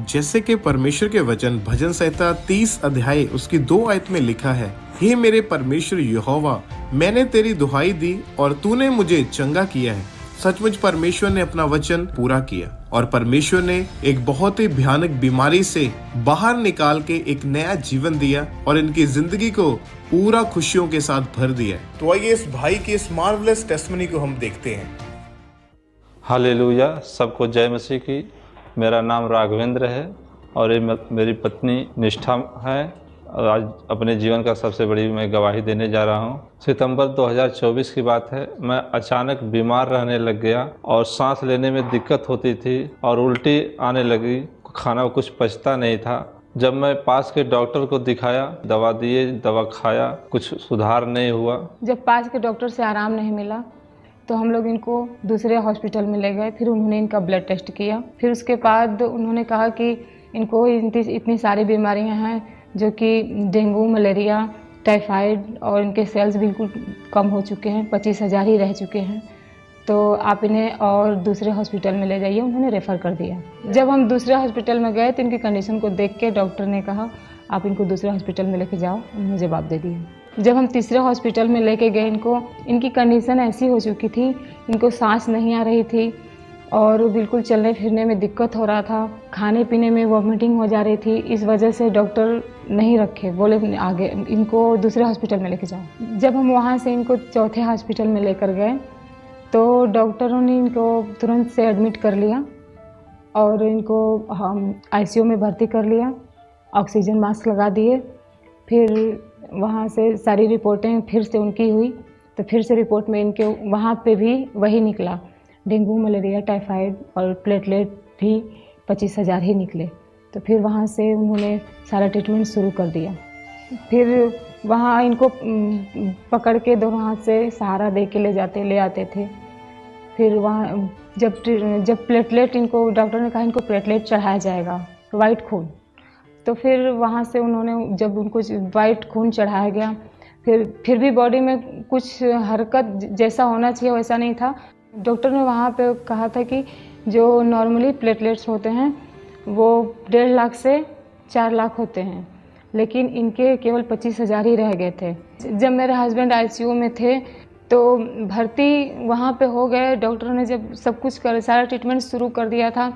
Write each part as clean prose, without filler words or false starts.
जैसे कि परमेश्वर के वचन भजन संहिता 30 अध्याय उसकी 2 आयत में लिखा है, हे मेरे परमेश्वर यहोवा, मैंने तेरी दुहाई दी और तूने मुझे चंगा किया है। सचमुच परमेश्वर ने अपना वचन पूरा किया और परमेश्वर ने एक बहुत ही भयानक बीमारी से बाहर निकाल के एक नया जीवन दिया और इनकी जिंदगी को पूरा खुशियों के साथ भर दिया। तो आइए इस भाई की इस मार्वलेस टेस्टिमनी को हम देखते हैं। हालेलुया, सबको जय मसीह की। मेरा नाम राघवेंद्र है और ये मेरी पत्नी निष्ठा है और आज अपने जीवन का सबसे बड़ी मैं गवाही देने जा रहा हूँ। सितंबर 2024 की बात है। मैं अचानक बीमार रहने लग गया और सांस लेने में दिक्कत होती थी और उल्टी आने लगी। खाना कुछ पचता नहीं था। जब मैं पास के डॉक्टर को दिखाया, दवा दिए, दवा खाया, कुछ सुधार नहीं हुआ। जब पास के डॉक्टर से आराम नहीं मिला तो हम लोग इनको दूसरे हॉस्पिटल में ले गए। फिर उन्होंने इनका ब्लड टेस्ट किया। फिर उसके बाद उन्होंने कहा कि इनको इतनी सारी बीमारियां हैं, जो कि डेंगू, मलेरिया, टाइफाइड, और इनके सेल्स बिल्कुल कम हो चुके हैं, 25,000 ही रह चुके हैं, तो आप इन्हें और दूसरे हॉस्पिटल में ले जाइए। उन्होंने रेफ़र कर दिया। जब हम दूसरे हॉस्पिटल में गए तो इनकी कंडीशन को देख के डॉक्टर ने कहा आप इनको दूसरे हॉस्पिटल में लेके जाओ। उन्होंने जवाब दे दिया। जब हम तीसरे हॉस्पिटल में लेके गए इनकी कंडीशन ऐसी हो चुकी थी, इनको सांस नहीं आ रही थी और बिल्कुल चलने फिरने में दिक्कत हो रहा था। खाने पीने में वॉमिटिंग हो जा रही थी। इस वजह से डॉक्टर नहीं रखे, बोले आगे इनको दूसरे हॉस्पिटल में लेके जाओ। जब हम वहाँ से इनको चौथे हॉस्पिटल में लेकर गए तो डॉक्टरों ने इनको तुरंत से एडमिट कर लिया और इनको आईसीयू में भर्ती कर लिया, ऑक्सीजन मास्क लगा दिए। फिर वहाँ से सारी रिपोर्टें फिर से उनकी हुई तो फिर से रिपोर्ट में इनके वहाँ पे भी वही निकला, डेंगू, मलेरिया, टाइफाइड और प्लेटलेट भी 25,000 ही निकले। तो फिर वहाँ से उन्होंने सारा ट्रीटमेंट शुरू कर दिया। फिर वहाँ इनको पकड़ के दोनों हाथ से सहारा दे के ले आते थे। फिर वहाँ जब प्लेटलेट इनको डॉक्टर ने कहा इनको प्लेटलेट चढ़ाया जाएगा, वाइट खून, तो फिर वहाँ से उन्होंने जब उनको वाइट खून चढ़ाया गया, फिर भी बॉडी में कुछ हरकत जैसा होना चाहिए वैसा नहीं था। डॉक्टर ने वहाँ पे कहा था कि जो नॉर्मली प्लेटलेट्स होते हैं वो 1.5 लाख से 4 लाख होते हैं, लेकिन इनके केवल 25,000 ही रह गए थे। जब मेरे हस्बैंड आईसीयू में थे तो भर्ती वहाँ पे हो गए। डॉक्टरों ने जब सब कुछ सारा ट्रीटमेंट शुरू कर दिया था,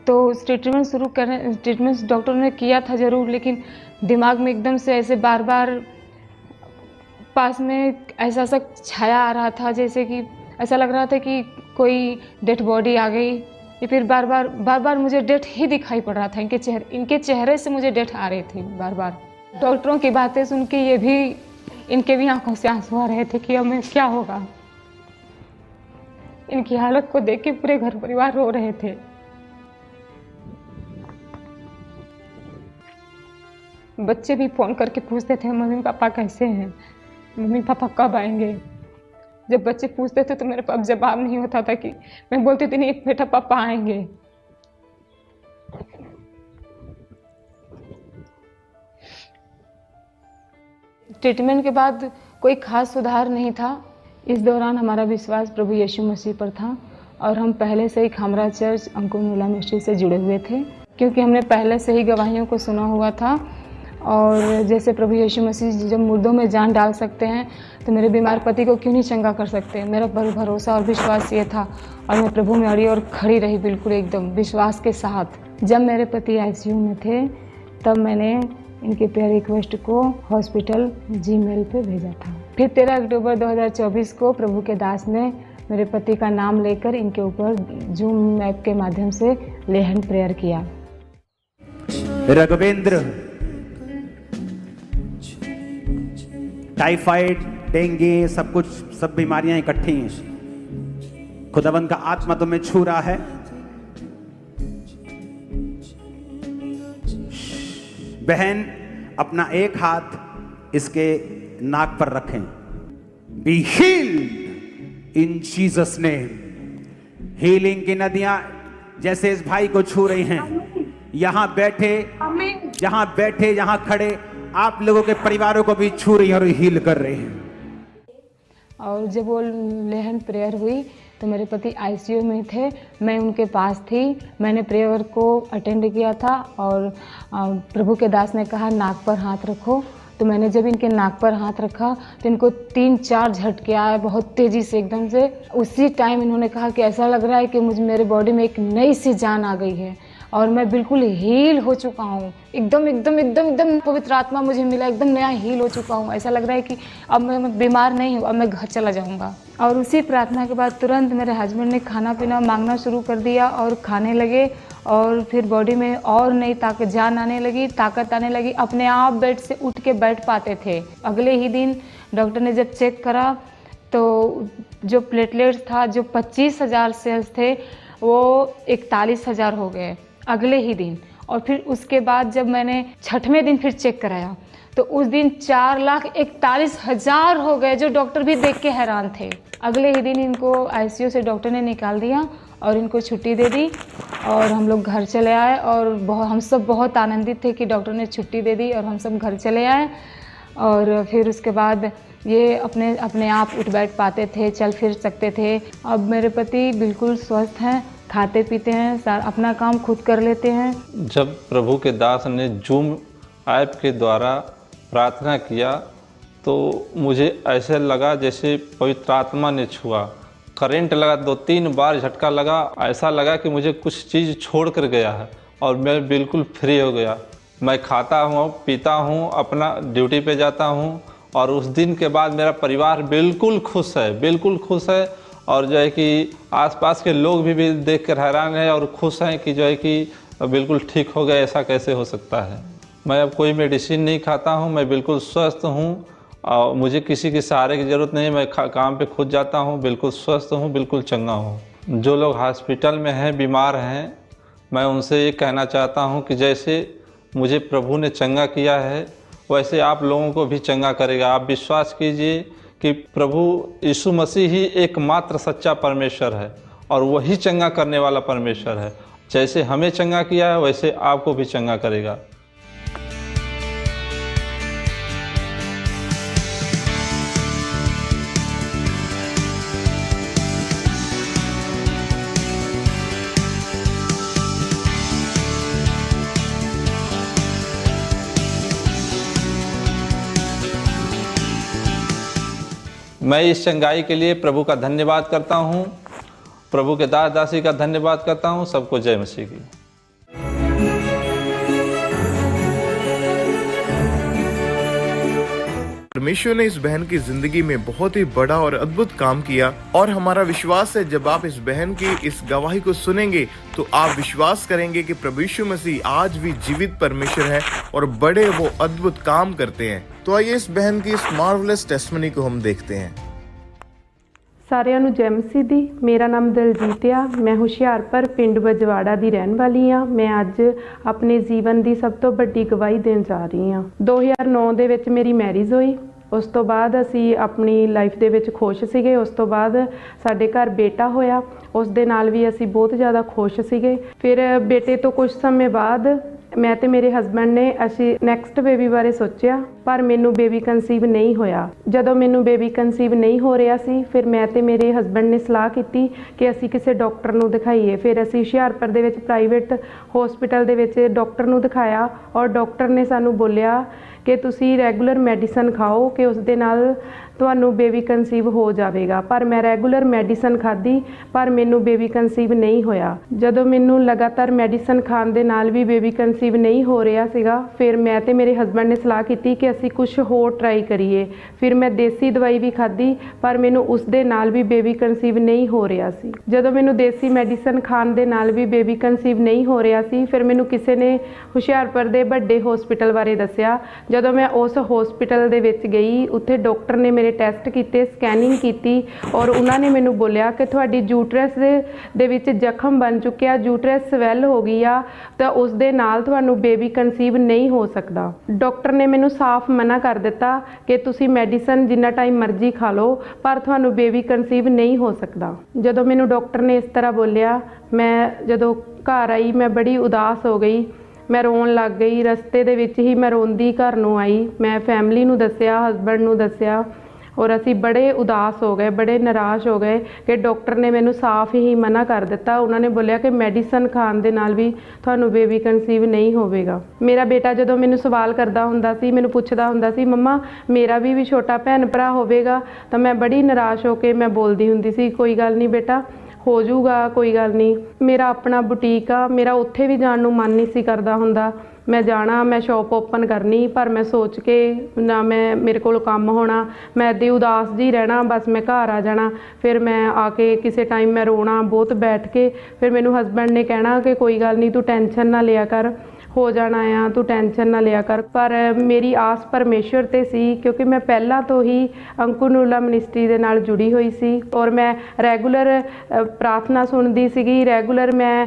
तो ट्रीटमेंट डॉक्टरों ने किया था ज़रूर, लेकिन दिमाग में एकदम से ऐसे बार बार पास में ऐसा सा छाया आ रहा था, जैसे कि ऐसा लग रहा था कि कोई डेड बॉडी आ गई, या फिर बार बार मुझे डेथ ही दिखाई पड़ रहा था। इनके चेहरे से मुझे डेथ आ रही थी बार बार। डॉक्टरों की बातें सुन के इनके भी आंखों से आंसू आ रहे थे कि अब मैं क्या होगा। इनकी हालत को देख के पूरे घर परिवार रो रहे थे। बच्चे भी फ़ोन करके पूछते थे मम्मी पापा कैसे हैं, मम्मी पापा कब आएंगे। जब बच्चे पूछते थे तो मेरे पास जवाब नहीं होता था कि मैं बोलती थी नहीं बेटा पापा आएंगे। ट्रीटमेंट के बाद कोई खास सुधार नहीं था। इस दौरान हमारा विश्वास प्रभु यीशु मसीह पर था और हम पहले से ही खामरा चर्च अंकुरनुला मिस्ट्री से जुड़े हुए थे, क्योंकि हमने पहले से ही गवाहियों को सुना हुआ था। और जैसे प्रभु यीशु मसीह जब मुर्दों में जान डाल सकते हैं तो मेरे बीमार पति को क्यों नहीं चंगा कर सकते। मेरा भरोसा और विश्वास ये था और मैं प्रभु में अड़ी और खड़ी रही, बिल्कुल एकदम विश्वास के साथ। जब मेरे पति आईसीयू में थे तब मैंने इनके प्रेयर रिक्वेस्ट को हॉस्पिटल जीमेल पे भेजा था। फिर 13 अक्टूबर 2024 को प्रभु के दास ने मेरे पति का नाम लेकर इनके ऊपर जूम ऐप के माध्यम से लेहन प्रेयर किया। राघवेंद्र, टाइफाइड, डेंगू, सब बीमारियां इकट्ठी हैं। खुदावंद का आत्मा तुम्हें छू रहा है। बहन, अपना एक हाथ इसके नाक पर रखें। Be healed in Jesus name. Healing की नदियां जैसे इस भाई को छू रही हैं। यहां बैठे, यहां खड़े आप लोगों के परिवारों को भी छू रही और हील कर रहे हैं। और जब वो लेहन प्रेयर हुई तो मेरे पति आईसीयू में थे, मैं उनके पास थी। मैंने प्रेयर को अटेंड किया था और प्रभु के दास ने कहा नाक पर हाथ रखो। तो मैंने जब इनके नाक पर हाथ रखा तो इनको 3-4 झटके आए बहुत तेज़ी से एकदम से। उसी टाइम इन्होंने कहा कि ऐसा लग रहा है कि मेरे बॉडी में एक नई सी जान आ गई है और मैं बिल्कुल हील हो चुका हूँ। एकदम पवित्र आत्मा मुझे मिला, एकदम नया हील हो चुका हूँ। ऐसा लग रहा है कि अब मैं बीमार नहीं हूँ, अब मैं घर चला जाऊँगा। और उसी प्रार्थना के बाद तुरंत मेरे हस्बैंड ने खाना पीना मांगना शुरू कर दिया और खाने लगे और फिर बॉडी में और नई जान आने लगी, ताकत आने लगी। अपने आप बेड से उठ के बैठ पाते थे। अगले ही दिन डॉक्टर ने जब चेक करा तो जो प्लेटलेट्स था, जो 25,000 सेल्स थे, वो 41,000 हो गए अगले ही दिन। और फिर उसके बाद जब मैंने 6वें दिन फिर चेक कराया तो उस दिन 4,41,000 हो गए, जो डॉक्टर भी देख के हैरान थे। अगले ही दिन इनको आईसीयू से डॉक्टर ने निकाल दिया और इनको छुट्टी दे दी और हम लोग घर चले आए। और हम सब बहुत आनंदित थे कि डॉक्टर ने छुट्टी दे दी और हम सब घर चले आए। और फिर उसके बाद ये अपने आप उठ बैठ पाते थे, चल फिर सकते थे। अब मेरे पति बिल्कुल स्वस्थ हैं, खाते पीते हैं, अपना काम खुद कर लेते हैं। जब प्रभु के दास ने जूम ऐप के द्वारा प्रार्थना किया तो मुझे ऐसे लगा जैसे पवित्र आत्मा ने छुआ। करंट लगा, 2-3 बार झटका लगा। ऐसा लगा कि मुझे कुछ चीज़ छोड़ कर गया है और मैं बिल्कुल फ्री हो गया। मैं खाता हूँ, पीता हूँ, अपना ड्यूटी पे जाता हूँ और उस दिन के बाद मेरा परिवार बिल्कुल खुश है। और जो है कि आसपास के लोग भी देख कर हैरान है और खुश हैं कि जो है कि बिल्कुल ठीक हो गए। ऐसा कैसे हो सकता है। मैं अब कोई मेडिसिन नहीं खाता हूँ, मैं बिल्कुल स्वस्थ हूँ और मुझे किसी के सहारे की ज़रूरत नहीं। मैं काम पे खुद जाता हूँ, बिल्कुल स्वस्थ हूँ, बिल्कुल चंगा हूँ। जो लोग हॉस्पिटल में हैं, बीमार हैं, मैं उनसे ये कहना चाहता हूँ कि जैसे मुझे प्रभु ने चंगा किया है वैसे आप लोगों को भी चंगा करेगा। आप विश्वास कीजिए कि प्रभु यीशु मसीह ही एकमात्र सच्चा परमेश्वर है और वही चंगा करने वाला परमेश्वर है। जैसे हमें चंगा किया है वैसे आपको भी चंगा करेगा। मैं इस चंगाई के लिए प्रभु का धन्यवाद करता हूँ, प्रभु के दास दासी का धन्यवाद करता हूँ। सबको जय मसीह की। परमेश्वर ने इस बहन की जिंदगी में बहुत ही बड़ा और अद्भुत काम किया और हमारा विश्वास है जब आप इस बहन की इस गवाही को सुनेंगे तो आप विश्वास करेंगे कि प्रभु यीशु मसीह आज भी जीवित परमेश्वर है और बड़े वो अद्भुत काम करते हैं। तो आइए इस बहन की इस मार्वलस टेस्टिमनी को हम देखते हैं। ਸਾਰਿਆਂ ਨੂੰ ਜੈ ਮਸੀਹ ਦੀ। ਮੇਰਾ ਨਾਮ ਦਲਜੀਤ ਆ। ਮੈਂ ਹੁਸ਼ਿਆਰਪੁਰ ਪਿੰਡ ਬਜਵਾੜਾ ਦੀ ਰਹਿਣ ਵਾਲੀ ਆ। ਮੈਂ ਅੱਜ ਆਪਣੇ ਜੀਵਨ ਦੀ ਸਭ ਤੋਂ ਵੱਡੀ ਗਵਾਹੀ ਦੇਣ ਜਾ ਰਹੀ ਹਾਂ। 2009 ਦੇ ਵਿੱਚ ਮੇਰੀ ਮੈਰਿਜ ਹੋਈ। ਉਸ ਤੋਂ ਬਾਅਦ ਅਸੀਂ ਆਪਣੀ ਲਾਈਫ ਦੇ ਵਿੱਚ ਖੁਸ਼ ਸੀਗੇ। ਉਸ ਤੋਂ ਬਾਅਦ ਸਾਡੇ ਘਰ ਬੇਟਾ ਹੋਇਆ, ਉਸ ਦੇ ਨਾਲ ਵੀ ਅਸੀਂ ਬਹੁਤ ਜ਼ਿਆਦਾ ਖੁਸ਼ ਸੀਗੇ। ਫਿਰ ਬੇਟੇ ਤੋਂ ਕੁਝ ਸਮੇਂ ਬਾਅਦ ਮੈਂ ਤੇ ਮੇਰੇ ਹਸਬੈਂਡ ਨੇ ਅਸੀਂ ਨੈਕਸਟ ਬੇਬੀ ਬਾਰੇ ਸੋਚਿਆ, ਪਰ ਮੈਨੂੰ ਬੇਬੀ ਕਨਸੀਵ ਨਹੀਂ ਹੋਇਆ। ਜਦੋਂ ਮੈਨੂੰ ਬੇਬੀ ਕਨਸੀਵ ਨਹੀਂ ਹੋ ਰਿਹਾ ਸੀ ਫਿਰ ਮੈਂ ਤੇ ਮੇਰੇ ਹਸਬੈਂਡ ਨੇ ਸਲਾਹ ਕੀਤੀ ਕਿ ਅਸੀਂ ਕਿਸੇ ਡਾਕਟਰ ਨੂੰ ਦਿਖਾਈਏ। ਫਿਰ ਅਸੀਂ ਹੁਸ਼ਿਆਰਪੁਰ ਦੇ ਵਿੱਚ ਪ੍ਰਾਈਵੇਟ ਹਸਪੀਟਲ ਦੇ ਵਿੱਚ ਡਾਕਟਰ ਨੂੰ ਦਿਖਾਇਆ ਔਰ ਡਾਕਟਰ ਨੇ ਸਾਨੂੰ ਬੋਲਿਆ ਕਿ ਤੁਸੀਂ ਰੈਗੂਲਰ ਮੈਡੀਸਨ ਖਾਓ ਕਿ ਉਸ ਦੇ ਨਾਲ ਤੁਹਾਨੂੰ ਬੇਬੀ ਕਨਸੀਵ ਹੋ ਜਾਵੇਗਾ। ਪਰ ਮੈਂ ਰੈਗੂਲਰ ਮੈਡੀਸਨ ਖਾਧੀ ਪਰ ਮੈਨੂੰ ਬੇਬੀ ਕਨਸੀਵ ਨਹੀਂ ਹੋਇਆ। ਜਦੋਂ ਮੈਨੂੰ ਲਗਾਤਾਰ ਮੈਡੀਸਨ ਖਾਣ ਦੇ ਨਾਲ ਵੀ ਬੇਬੀ ਕਨਸੀਵ ਨਹੀਂ ਹੋ ਰਿਹਾ ਸੀਗਾ ਫਿਰ ਮੈਂ ਤੇ ਮੇਰੇ ਹਸਬੈਂਡ ਨੇ ਸਲਾਹ ਕੀਤੀ ਕਿ ਅਸੀਂ ਕੁਝ ਹੋਰ ਟਰਾਈ ਕਰੀਏ। ਫਿਰ ਮੈਂ ਦੇਸੀ ਦਵਾਈ ਵੀ ਖਾਧੀ ਪਰ ਮੈਨੂੰ ਉਸ ਦੇ ਨਾਲ ਵੀ ਬੇਬੀ ਕਨਸੀਵ ਨਹੀਂ ਹੋ ਰਿਹਾ ਸੀ। ਜਦੋਂ ਮੈਨੂੰ ਦੇਸੀ ਮੈਡੀਸਨ ਖਾਣ ਦੇ ਨਾਲ ਵੀ ਬੇਬੀ ਕਨਸੀਵ ਨਹੀਂ ਹੋ ਰਿਹਾ ਸੀ ਫਿਰ ਮੈਨੂੰ ਕਿਸੇ ਨੇ ਹੁਸ਼ਿਆਰਪੁਰ ਦੇ ਵੱਡੇ ਹਸਪੀਟਲ ਬਾਰੇ ਦੱਸਿਆ। ਜਦੋਂ ਮੈਂ ਉਸ ਹਸਪੀਟਲ ਦੇ ਵਿੱਚ ਗਈ ਉੱਥੇ ਡਾਕਟਰ ਨੇ ਮੇਰੇ ਟੈਸਟ ਕੀਤੇ, ਸਕੈਨਿੰਗ ਕੀਤੀ ਔਰ ਉਹਨਾਂ ਨੇ ਮੈਨੂੰ ਬੋਲਿਆ ਕਿ ਤੁਹਾਡੀ ਯੂਟਰਸ ਦੇ ਵਿੱਚ ਜ਼ਖਮ ਬਣ ਚੁੱਕਿਆ, ਯੂਟਰਸ ਸਵੈਲ ਹੋ ਗਈ ਆ ਤਾਂ ਉਸ ਦੇ ਨਾਲ ਤੁਹਾਨੂੰ ਬੇਬੀ ਕਨਸੀਵ ਨਹੀਂ ਹੋ ਸਕਦਾ। ਡਾਕਟਰ ਨੇ ਮੈਨੂੰ ਸਾਫ਼ ਮਨਾ ਕਰ ਦਿੱਤਾ ਕਿ ਤੁਸੀਂ ਮੈਡੀਸਨ ਜਿੰਨਾ ਟਾਈਮ ਮਰਜ਼ੀ ਖਾ ਲਓ ਪਰ ਤੁਹਾਨੂੰ ਬੇਬੀ ਕਨਸੀਵ ਨਹੀਂ ਹੋ ਸਕਦਾ। ਜਦੋਂ ਮੈਨੂੰ ਡਾਕਟਰ ਨੇ ਇਸ ਤਰ੍ਹਾਂ ਬੋਲਿਆ ਮੈਂ ਜਦੋਂ ਘਰ ਆਈ ਮੈਂ ਬੜੀ ਉਦਾਸ ਹੋ ਗਈ। ਮੈਂ ਰੋਣ ਲੱਗ ਗਈ। ਰਸਤੇ ਦੇ ਵਿੱਚ ਹੀ ਮੈਂ ਰੋਂਦੀ ਘਰ ਨੂੰ ਆਈ। ਮੈਂ ਫੈਮਿਲੀ ਨੂੰ ਦੱਸਿਆ, ਹਸਬੈਂਡ ਨੂੰ ਦੱਸਿਆ ਔਰ ਅਸੀਂ ਬੜੇ ਉਦਾਸ ਹੋ ਗਏ, ਬੜੇ ਨਿਰਾਸ਼ ਹੋ ਗਏ ਕਿ ਡਾਕਟਰ ਨੇ ਮੈਨੂੰ ਸਾਫ਼ ਹੀ ਮਨਾ ਕਰ ਦਿੱਤਾ। ਉਹਨਾਂ ਨੇ ਬੋਲਿਆ ਕਿ ਮੈਡੀਸਨ ਖਾਣ ਦੇ ਨਾਲ ਵੀ ਤੁਹਾਨੂੰ ਬੇਬੀ ਕਨਸੀਵ ਨਹੀਂ ਹੋਵੇਗਾ। ਮੇਰਾ ਬੇਟਾ ਜਦੋਂ ਮੈਨੂੰ ਸਵਾਲ ਕਰਦਾ ਹੁੰਦਾ ਸੀ, ਮੈਨੂੰ ਪੁੱਛਦਾ ਹੁੰਦਾ ਸੀ, ਮੰਮਾ ਮੇਰਾ ਵੀ ਛੋਟਾ ਭੈਣ ਭਰਾ ਹੋਵੇਗਾ, ਤਾਂ ਮੈਂ ਬੜੀ ਨਿਰਾਸ਼ ਹੋ ਕੇ ਮੈਂ ਬੋਲਦੀ ਹੁੰਦੀ ਸੀ, ਕੋਈ ਗੱਲ ਨਹੀਂ ਬੇਟਾ, ਹੋ ਜਾਊਗਾ, ਕੋਈ ਗੱਲ ਨਹੀਂ। ਮੇਰਾ ਆਪਣਾ ਬੁਟੀਕ ਆ, ਮੇਰਾ ਉੱਥੇ ਵੀ ਜਾਣ ਨੂੰ ਮਨ ਨਹੀਂ ਸੀ ਕਰਦਾ ਹੁੰਦਾ। ਮੈਂ ਜਾਣਾ, ਮੈਂ ਸ਼ੌਪ ਓਪਨ ਕਰਨੀ, ਪਰ ਮੈਂ ਸੋਚ ਕੇ ਨਾ ਮੇਰੇ ਕੋਲ ਕੰਮ ਹੋਣਾ, ਮੈਂ ਇੱਦਾਂ ਉਦਾਸ ਜੀ ਰਹਿਣਾ, ਬਸ ਮੈਂ ਘਰ ਆ ਜਾਣਾ। ਫਿਰ ਮੈਂ ਆ ਕੇ ਕਿਸੇ ਟਾਈਮ ਮੈਂ ਰੋਣਾ ਬਹੁਤ ਬੈਠ ਕੇ। ਫਿਰ ਮੈਨੂੰ ਹਸਬੈਂਡ ਨੇ ਕਹਿਣਾ ਕਿ ਕੋਈ ਗੱਲ ਨਹੀਂ, ਤੂੰ ਟੈਨਸ਼ਨ ਨਾ ਲਿਆ ਕਰ, ਹੋ ਜਾਣਾ ਆ, ਤੂੰ ਟੈਨਸ਼ਨ ਨਾ ਲਿਆ ਕਰ। ਪਰ ਮੇਰੀ ਆਸ ਪਰਮੇਸ਼ਵਰ ਤੇ ਸੀ, ਕਿਉਂਕਿ ਮੈਂ ਪਹਿਲਾਂ ਤੋਂ ਹੀ ਅੰਕੁਰਨੂਲਾ ਮਿਨਿਸਟਰੀ ਦੇ ਨਾਲ ਜੁੜੀ ਹੋਈ ਸੀ ਔਰ ਮੈਂ ਰੈਗੂਲਰ ਪ੍ਰਾਰਥਨਾ ਸੁਣਦੀ ਸੀਗੀ, ਰੈਗੂਲਰ ਮੈਂ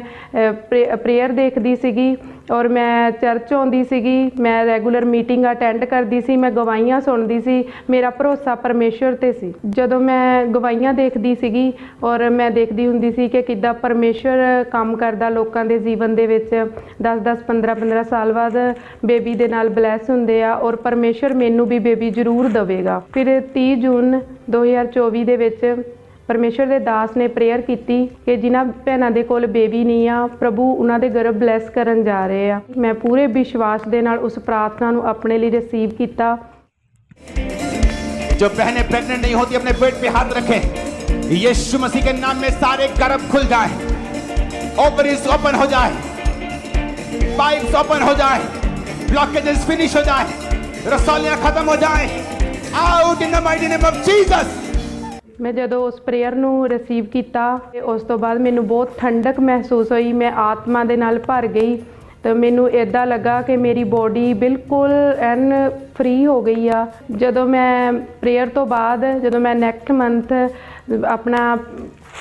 ਪ੍ਰੇਅਰ ਦੇਖਦੀ ਸੀਗੀ ਔਰ ਮੈਂ ਚਰਚ ਆਉਂਦੀ ਸੀਗੀ, ਮੈਂ ਰੈਗੂਲਰ ਮੀਟਿੰਗ ਅਟੈਂਡ ਕਰਦੀ ਸੀ, ਮੈਂ ਗਵਾਹੀਆਂ ਸੁਣਦੀ ਸੀ। ਮੇਰਾ ਭਰੋਸਾ ਪਰਮੇਸ਼ਵਰ ਤੇ ਸੀ। ਜਦੋਂ ਮੈਂ ਗਵਾਹੀਆਂ ਦੇਖਦੀ ਸੀਗੀ ਔਰ ਮੈਂ ਦੇਖਦੀ ਹੁੰਦੀ ਸੀ ਕਿ ਕਿੱਦਾਂ ਪਰਮੇਸ਼ਵਰ ਕੰਮ ਕਰਦਾ ਲੋਕਾਂ ਦੇ ਜੀਵਨ ਦੇ ਵਿੱਚ, 10-10 15-15 ਸਾਲ ਬਾਅਦ ਬੇਬੀ ਦੇ ਨਾਲ ਬਲੈਸ ਹੁੰਦੇ ਆ ਔਰ ਪਰਮੇਸ਼ਵਰ ਮੈਨੂੰ ਵੀ ਬੇਬੀ ਜ਼ਰੂਰ ਦੇਵੇਗਾ। ਫਿਰ 30 ਜੂਨ 2024 ਦੇ ਵਿੱਚ ਪਰਮੇਸ਼ਵਰ ਦੇ ਦਾਸ ਨੇ ਪ੍ਰੇਅਰ ਕੀਤੀ ਕਿ ਜਿਨ੍ਹਾਂ ਭੈਣਾਂ ਦੇ ਕੋਲ ਬੇਬੀ ਨਹੀਂ ਆ, ਪ੍ਰਭੂ ਉਹਨਾਂ ਦੇ ਗਰਭ ਬਲੈਸ ਕਰਨ ਜਾ ਰਹੇ ਆ। ਮੈਂ ਪੂਰੇ ਵਿਸ਼ਵਾਸ ਦੇ ਨਾਲ ਉਸ ਪ੍ਰਾਰਥਨਾ ਨੂੰ ਆਪਣੇ ਲਈ ਰਿਸੀਵ ਕੀਤਾ। जो बहनें प्रेग्नेंट नहीं होती अपने पेट पे हाथ रखें, यीशु मसीह के नाम में सारे गर्भ खुल जाए, ओवरीज ओपन हो जाए, पाइप्स ओपन हो जाए, ब्लॉकेजेस फिनिश हो जाए, रसौलियां खत्म हो जाए, out in the mighty name of Jesus. ਮੈਂ ਜਦੋਂ ਉਸ ਪ੍ਰੇਅਰ ਨੂੰ ਰਿਸੀਵ ਕੀਤਾ ਤੇ ਉਸ ਤੋਂ ਬਾਅਦ ਮੈਨੂੰ ਬਹੁਤ ਠੰਡਕ ਮਹਿਸੂਸ ਹੋਈ, ਮੈਂ ਆਤਮਾ ਦੇ ਨਾਲ ਭਰ ਗਈ। ਤਾਂ ਮੈਨੂੰ ਇੱਦਾਂ ਲੱਗਾ ਕਿ ਮੇਰੀ ਬੋਡੀ ਬਿਲਕੁਲ ਐਨ ਫ੍ਰੀ ਹੋ ਗਈ ਆ। ਜਦੋਂ ਮੈਂ ਪ੍ਰੇਅਰ ਤੋਂ ਬਾਅਦ ਜਦੋਂ ਮੈਂ ਨੈਕਸਟ ਮੰਥ ਆਪਣਾ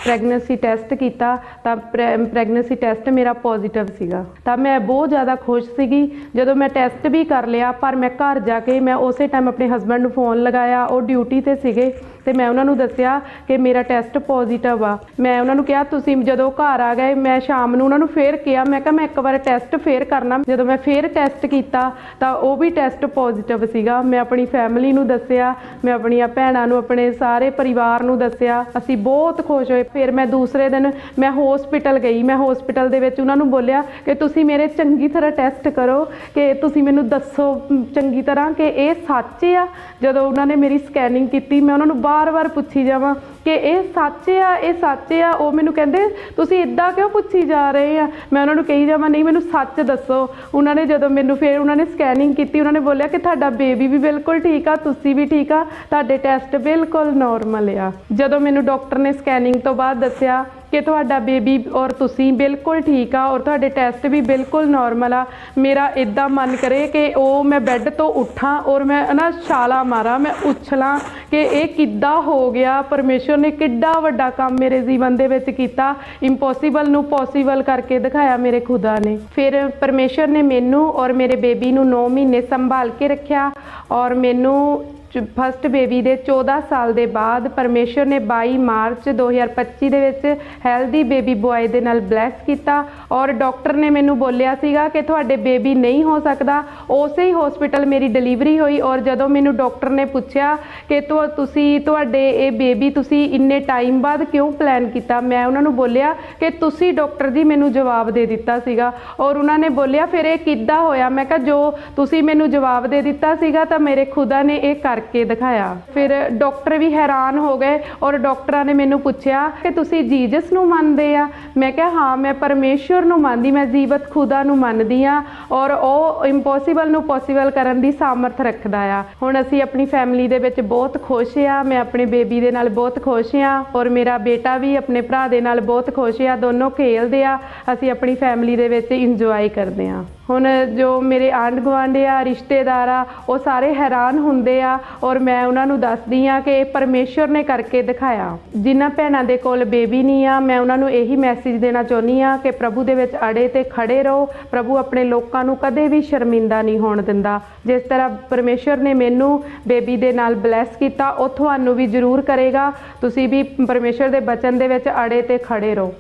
ਪ੍ਰੈਗਨੈਂਸੀ ਟੈਸਟ ਕੀਤਾ ਤਾਂ ਪ੍ਰੈਗਨੈਂਸੀ ਟੈਸਟ ਮੇਰਾ ਪੋਜ਼ਿਟਿਵ ਸੀਗਾ। ਤਾਂ ਮੈਂ ਬਹੁਤ ਜ਼ਿਆਦਾ ਖੁਸ਼ ਸੀਗੀ। ਜਦੋਂ ਮੈਂ ਟੈਸਟ ਵੀ ਕਰ ਲਿਆ, ਪਰ ਮੈਂ ਘਰ ਜਾ ਕੇ ਮੈਂ ਉਸੇ ਟਾਈਮ ਆਪਣੇ ਹਸਬੈਂਡ ਨੂੰ ਫੋਨ ਲਗਾਇਆ, ਉਹ ਡਿਊਟੀ ਤੇ ਸੀਗੇ, ਤੇ ਮੈਂ ਉਹਨਾਂ ਨੂੰ ਦੱਸਿਆ ਕਿ ਮੇਰਾ ਟੈਸਟ ਪੋਜ਼ਿਟਿਵ ਆ। ਮੈਂ ਉਹਨਾਂ ਨੂੰ ਕਿਹਾ ਤੁਸੀਂ ਜਦੋਂ ਘਰ ਆ ਗਏ, ਮੈਂ ਸ਼ਾਮ ਨੂੰ ਉਹਨਾਂ ਨੂੰ ਫੇਰ ਕਿਹਾ, ਮੈਂ ਕਿਹਾ ਮੈਂ ਇੱਕ ਵਾਰ ਟੈਸਟ ਫੇਰ ਕਰਨਾ। ਜਦੋਂ ਮੈਂ ਫੇਰ ਟੈਸਟ ਕੀਤਾ ਤਾਂ ਉਹ ਵੀ ਟੈਸਟ ਪੋਜ਼ਿਟਿਵ ਸੀਗਾ। ਮੈਂ ਆਪਣੀ ਫੈਮਿਲੀ ਨੂੰ ਦੱਸਿਆ, ਮੈਂ ਆਪਣੀਆਂ ਭੈਣਾਂ ਨੂੰ, ਆਪਣੇ ਸਾਰੇ ਪਰਿਵਾਰ ਨੂੰ ਦੱਸਿਆ। ਅਸੀਂ ਬਹੁਤ ਖੁਸ਼ ਹੋਏ। ਫਿਰ ਮੈਂ ਦੂਸਰੇ ਦਿਨ ਮੈਂ ਹੌਸਪੀਟਲ ਗਈ। ਮੈਂ ਹੌਸਪੀਟਲ ਦੇ ਵਿੱਚ ਉਹਨਾਂ ਨੂੰ ਬੋਲਿਆ ਕਿ ਤੁਸੀਂ ਮੇਰੇ ਚੰਗੀ ਤਰ੍ਹਾਂ ਟੈਸਟ ਕਰੋ, ਕਿ ਤੁਸੀਂ ਮੈਨੂੰ ਦੱਸੋ ਚੰਗੀ ਤਰ੍ਹਾਂ ਕਿ ਇਹ ਸੱਚ ਆ। ਜਦੋਂ ਉਹਨਾਂ ਨੇ ਮੇਰੀ ਸਕੈਨਿੰਗ ਕੀਤੀ, ਮੈਂ ਉਹਨਾਂ ਨੂੰ ਵਾਰ-ਵਾਰ ਪੁੱਛੀ ਜਾਵਾਂ ਕਿ ਇਹ ਸੱਚ ਆ, ਇਹ ਸੱਚ ਆ। ਉਹ ਮੈਨੂੰ ਕਹਿੰਦੇ ਤੁਸੀਂ ਇੱਦਾਂ ਕਿਉਂ ਪੁੱਛੀ ਜਾ ਰਹੇ ਆ। ਮੈਂ ਉਹਨਾਂ ਨੂੰ ਕਹੀ ਜਾਵਾਂ ਨਹੀਂ ਮੈਨੂੰ ਸੱਚ ਦੱਸੋ। ਉਹਨਾਂ ਨੇ ਜਦੋਂ ਮੈਨੂੰ ਫਿਰ ਉਹਨਾਂ ਨੇ ਸਕੈਨਿੰਗ ਕੀਤੀ, ਉਹਨਾਂ ਨੇ ਬੋਲਿਆ ਕਿ ਤੁਹਾਡਾ ਬੇਬੀ ਵੀ ਬਿਲਕੁਲ ਠੀਕ ਆ, ਤੁਸੀਂ ਵੀ ਠੀਕ ਆ, ਤੁਹਾਡੇ ਟੈਸਟ ਬਿਲਕੁਲ ਨੋਰਮਲ ਆ। ਜਦੋਂ ਮੈਨੂੰ ਡਾਕਟਰ ਨੇ ਸਕੈਨਿੰਗ ਤੋਂ ਬਾਅਦ ਦੱਸਿਆ ਕਿ ਤੁਹਾਡਾ ਬੇਬੀ ਔਰ ਤੁਸੀਂ ਬਿਲਕੁਲ ਠੀਕ ਆ ਔਰ ਤੁਹਾਡੇ ਟੈਸਟ ਵੀ ਬਿਲਕੁਲ ਨੋਰਮਲ ਆ, ਮੇਰਾ ਇੱਦਾਂ ਮਨ ਕਰੇ ਕਿ ਉਹ ਮੈਂ ਬੈੱਡ ਤੋਂ ਉੱਠਾਂ ਔਰ ਮੈਂ ਨਾ ਛਾਲਾ ਮਾਰਾਂ, ਮੈਂ ਉਛਲਾਂ ਕਿ ਇਹ ਕਿੱਦਾਂ ਹੋ ਗਿਆ। ਪਰਮੇਸ਼ਵਰ ਨੇ ਕਿੱਡਾ ਵੱਡਾ ਕੰਮ ਮੇਰੇ ਜੀਵਨ ਦੇ ਵਿੱਚ ਕੀਤਾ। ਇੰਪੋਸੀਬਲ ਨੂੰ ਪੋਸੀਬਲ ਕਰਕੇ ਦਿਖਾਇਆ ਮੇਰੇ ਖੁਦਾ ਨੇ। ਫਿਰ ਪਰਮੇਸ਼ਵਰ ਨੇ ਮੈਨੂੰ ਔਰ ਮੇਰੇ ਬੇਬੀ ਨੂੰ 9 ਮਹੀਨੇ ਸੰਭਾਲ ਕੇ ਰੱਖਿਆ ਔਰ ਮੈਨੂੰ ਫਸਟ ਬੇਬੀ ਦੇ 14 ਸਾਲ ਦੇ ਬਾਅਦ ਪਰਮੇਸ਼ਵਰ ਨੇ 22 ਮਾਰਚ 2025 ਦੇ ਵਿੱਚ ਹੈਲਦੀ ਬੇਬੀ ਬॉय ਦੇ ਨਾਲ ਬਲੈਸ ਕੀਤਾ ਔਰ ਡਾਕਟਰ ਨੇ ਮੈਨੂੰ ਬੋਲਿਆ ਸੀਗਾ ਕਿ ਤੁਹਾਡੇ ਬੇਬੀ ਨਹੀਂ ਹੋ ਸਕਦਾ। ਉਸੇ ਹੀ ਹਸਪੀਟਲ ਮੇਰੀ ਡਿਲੀਵਰੀ ਹੋਈ ਔਰ ਜਦੋਂ ਮੈਨੂੰ ਡਾਕਟਰ ਨੇ ਪੁੱਛਿਆ ਕਿ ਤੁਹਾਡੇ ਇਹ ਬੇਬੀ ਤੁਸੀਂ ਇੰਨੇ ਟਾਈਮ ਬਾਅਦ ਕਿਉਂ ਪਲਾਨ ਕੀਤਾ, ਮੈਂ ਉਹਨਾਂ ਨੂੰ ਬੋਲਿਆ ਕਿ ਤੁਸੀਂ ਡਾਕਟਰ ਜੀ ਮੈਨੂੰ ਜਵਾਬ ਦੇ ਦਿੱਤਾ ਸੀਗਾ। ਔਰ ਉਹਨਾਂ ਨੇ ਬੋਲਿਆ ਫਿਰ ਇਹ ਕਿੱਦਾਂ ਹੋਇਆ। ਮੈਂ ਕਿਹਾ ਜੋ ਤੁਸੀਂ ਮੈਨੂੰ ਜਵਾਬ ਦੇ ਦਿੱਤਾ ਸੀਗਾ ਤਾਂ ਮੇਰੇ ਖੁਦਾ ਨੇ ਇਹ ਕਰਕੇ ਦਿਖਾਇਆ। ਫਿਰ ਡਾਕਟਰ ਵੀ ਹੈਰਾਨ ਹੋ ਗਏ ਔਰ ਡਾਕਟਰਾਂ ਨੇ ਮੈਨੂੰ ਪੁੱਛਿਆ ਕਿ ਤੁਸੀਂ ਜੀਸਸ ਨੂੰ ਮੰਨਦੇ ਆ। ਮੈਂ ਕਿਹਾ ਹਾਂ ਮੈਂ ਪਰਮੇਸ਼ਵਰ ਨੂੰ ਮੰਨਦੀ, ਮੈਂ ਜੀਵਤ ਖੁਦਾ ਨੂੰ ਮੰਨਦੀ ਆ ਔਰ ਉਹ ਇੰਪੋਸੀਬਲ ਨੂੰ ਪੋਸੀਬਲ ਕਰਨ ਦੀ ਸਾਮਰਥ ਰੱਖਦਾ ਆ। ਹੁਣ ਅਸੀਂ ਆਪਣੀ ਫੈਮਿਲੀ ਦੇ ਵਿੱਚ ਬਹੁਤ ਖੁਸ਼ ਆ। ਮੈਂ ਆਪਣੇ ਬੇਬੀ ਦੇ ਨਾਲ ਬਹੁਤ ਖੁਸ਼ ਆ ਔਰ ਮੇਰਾ ਬੇਟਾ ਵੀ ਆਪਣੇ ਭਰਾ ਦੇ ਨਾਲ ਬਹੁਤ ਖੁਸ਼ ਆ। ਦੋਨੋਂ ਖੇਲਦੇ ਆ, ਅਸੀਂ ਆਪਣੀ ਫੈਮਿਲੀ ਦੇ ਵਿੱਚ ਇੰਜੋਏ ਕਰਦੇ ਆ। ਹੁਣ ਜੋ ਮੇਰੇ ਆਂਢ ਗੁਆਂਢ ਆ, ਰਿਸ਼ਤੇਦਾਰ ਆ, ਉਹ ਸਾਰੇ ਹੈਰਾਨ ਹੁੰਦੇ ਆ ਔਰ ਮੈਂ ਉਹਨਾਂ ਨੂੰ ਦੱਸਦੀ ਆ ਕਿ ਪਰਮੇਸ਼ਵਰ ਨੇ ਕਰਕੇ ਦਿਖਾਇਆ। ਜਿਨ੍ਹਾਂ ਭੈਣਾਂ ਦੇ ਕੋਲ ਬੇਬੀ ਨਹੀਂ ਆ, ਮੈਂ ਉਹਨਾਂ ਨੂੰ ਇਹੀ ਮੈਸੇਜ ਦੇਣਾ ਚਾਹੁੰਦੀ ਆ ਕਿ ਪ੍ਰਭੂ ਦੇ ਵਿੱਚ ਅੜੇ ਤੇ ਖੜੇ ਰਹੋ। ਪ੍ਰਭੂ ਆਪਣੇ ਲੋਕਾਂ ਨੂੰ ਕਦੇ ਵੀ ਸ਼ਰਮਿੰਦਾ ਨਹੀਂ ਹੋਣ ਦਿੰਦਾ। ਜਿਸ ਤਰ੍ਹਾਂ ਪਰਮੇਸ਼ਵਰ ਨੇ ਮੈਨੂੰ ਬੇਬੀ ਦੇ ਨਾਲ ਬਲੈਸ ਕੀਤਾ, ਉਹ ਤੁਹਾਨੂੰ ਵੀ ਜ਼ਰੂਰ ਕਰੇਗਾ। ਤੁਸੀਂ ਵੀ ਪਰਮੇਸ਼ਵਰ ਦੇ ਬਚਨ ਦੇ ਵਿੱਚ ਅੜੇ ਤੇ ਖੜੇ ਰਹੋ।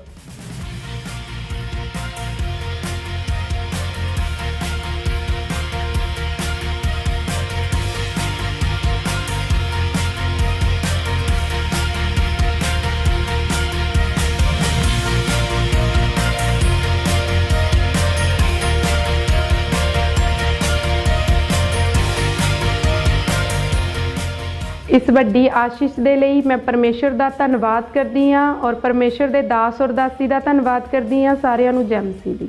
ਇਸ ਵੱਡੀ ਆਸ਼ੀਸ਼ ਦੇ ਲਈ ਮੈਂ ਪਰਮੇਸ਼ਰ ਦਾ ਧੰਨਵਾਦ ਕਰਦੀ ਹਾਂ ਔਰ ਪਰਮੇਸ਼ਰ ਦੇ ਦਾਸ ਔਰ ਦਾਸੀ ਦਾ ਧੰਨਵਾਦ ਕਰਦੀ ਹਾਂ। सारियां ਨੂੰ जय मसीह दी।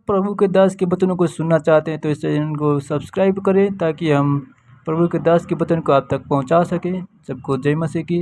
प्रभु के दास के वचनों को सुनना चाहते हैं तो इस चैनल को सब्सक्राइब करें ताकि हम प्रभु के दास के वचन को आप तक पहुंचा सकें। सबको जय मसीह की।